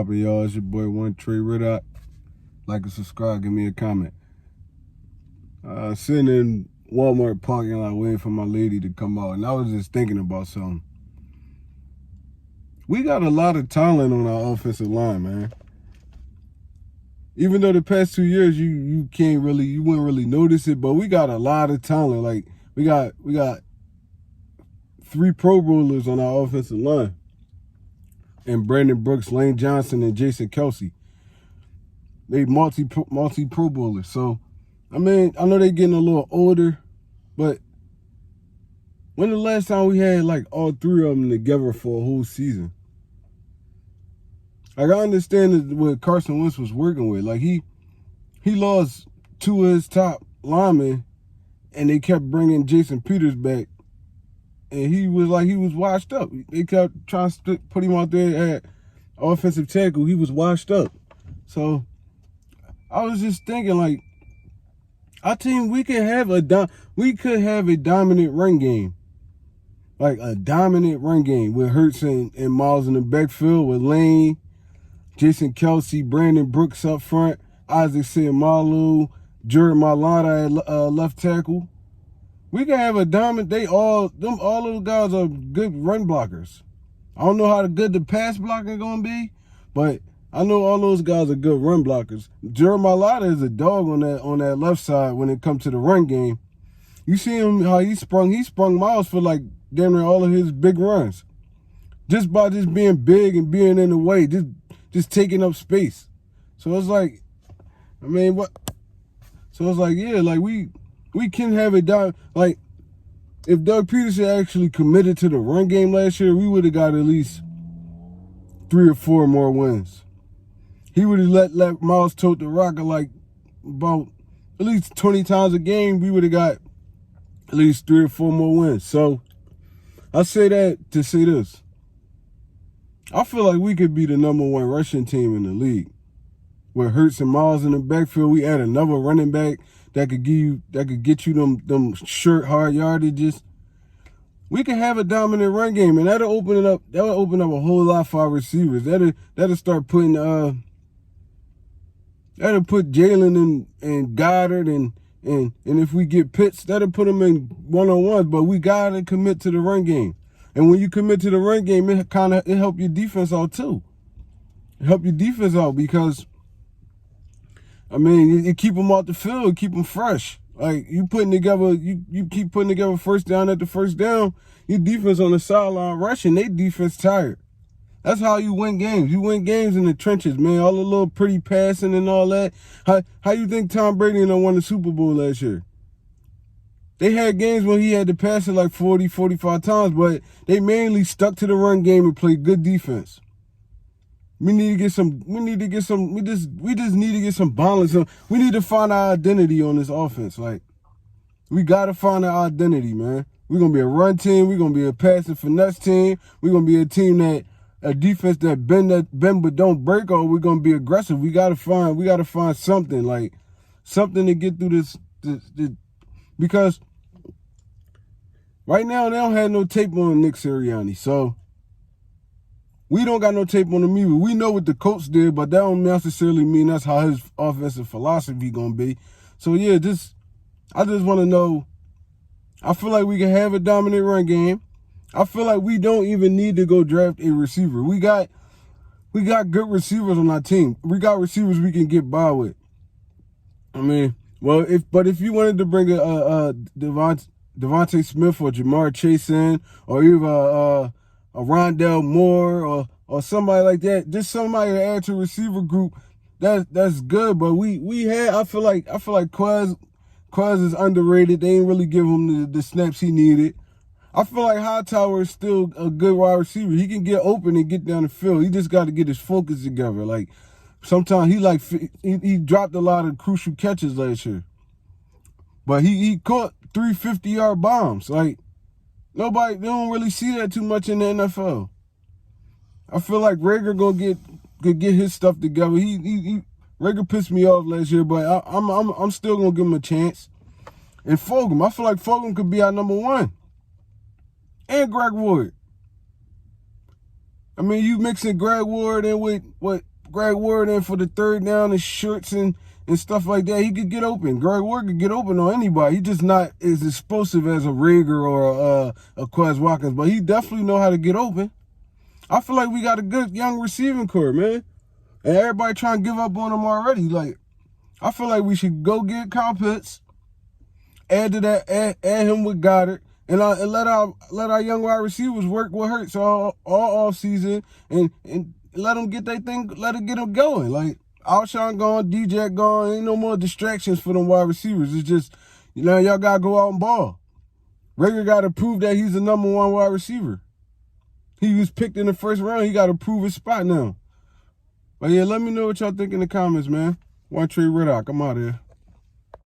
poppin', y'all? It's your boy One Trey Riddock. Like and subscribe, give me a comment. Sitting in Walmart parking lot waiting for my lady to come out, and I was just thinking about something. We got a lot of talent on our offensive line, man. Even though the past 2 years you wouldn't really notice it, but we got a lot of talent. Like we got 3 Pro Bowlers on our offensive line. And Brandon Brooks, Lane Johnson, and Jason Kelsey. They multi Pro Bowlers. So, I mean, I know they're getting a little older, but when the last time we had like all 3 of them together for a whole season? Like, I understand what Carson Wentz was working with. Like, he lost 2 of his top linemen, and they kept bringing Jason Peters back. And he was washed up. They kept trying to put him out there at offensive tackle. He was washed up. So I was just thinking, like, our team, we could have a dominant run game. Like a dominant run game with Hurts and Miles in the backfield, with Lane, Jason Kelsey, Brandon Brooks up front, Isaac Seumalo, Jared Mailata at left tackle. We can have a dominant. All those guys are good run blockers. I don't know how good the pass blocking gonna be, but I know all those guys are good run blockers. Jared Mailata is a dog on that left side when it comes to the run game. You see him how he sprung Miles for like damn near all of his big runs, just by just being big and being in the way, just taking up space. So it's like, I mean, what? So it's like, yeah, like we can have it down. Like, if Doug Peterson actually committed to the run game last year, we would have got at least 3 or 4 more wins. He would have let Miles tote the rocket like about at least 20 times a game. We would have got at least 3 or 4 more wins. So I say that to say this. I feel like we could be the #1 rushing team in the league. With Hurts and Miles in the backfield, we add another running back that could get you them short, hard yardages. We can have a dominant run game, and that'll open up a whole lot for our receivers. That'll start putting that'll put Jalen and Goddard and if we get Pitts, that'll put them in one-on-ones. But we gotta commit to the run game. And when you commit to the run game, it help your defense out too. It help your defense out because, I mean, you keep them off the field, keep them fresh. Like, you keep putting together first down after first down, your defense on the sideline rushing, they defense tired. That's how you win games. You win games in the trenches, man. All the little pretty passing and all that. How you think Tom Brady won the Super Bowl last year? They had games when he had to pass it like 40, 45 times, but they mainly stuck to the run game and played good defense. We just need to get some balance. We need to find our identity on this offense. Like, we got to find our identity, man. We're going to be a run team. We're going to be a pass and finesse team. We're going to be a defense that bend but don't break, or we're going to be aggressive. We got to find something, like something to get through this because right now they don't have no tape on Nick Sirianni. So we don't got no tape on him either. We know what the coach did, but that don't necessarily mean that's how his offensive philosophy gonna be. So yeah, I just want to know. I feel like we can have a dominant run game. I feel like we don't even need to go draft a receiver. We got good receivers on our team. We got receivers we can get by with. I mean, well, if you wanted to bring a Devontae Smith or Jamar Chase in, or even a Rondell Moore or somebody like that, just somebody to add to a receiver group, that's good. But I feel like Quez is underrated. They ain't really give him the snaps he needed. I feel like Hightower is still a good wide receiver. He can get open and get down the field. He just got to get his focus together. Like, sometimes he dropped a lot of crucial catches last year, but he caught 3 50-yard bombs. Like, they don't really see that too much in the NFL. I feel like Rager could get his stuff together. Rager pissed me off last year, but I'm still gonna give him a chance. And Fulgham, I feel like Fulgham could be our #1. And Greg Ward. I mean, you mixing Greg Ward in with Greg Ward in for the third down and shorts and stuff like that, he could get open. Greg Ward could get open on anybody. He's just not as explosive as a Rager or a Quez Watkins, but he definitely know how to get open. I feel like we got a good young receiving core, man. And everybody trying to give up on him already. Like, I feel like we should go get Kyle Pitts, add to that, add him with Goddard, and let our young wide receivers work with Hurts all off season and let them get their thing, let it get them going. Like, Alshon gone, DJ gone, ain't no more distractions for them wide receivers. It's just, y'all gotta go out and ball. Rager gotta prove that he's the #1 wide receiver. He was picked in the first round. He gotta prove his spot now. But yeah, let me know what y'all think in the comments, man. One Trey Riddock, I'm out of here.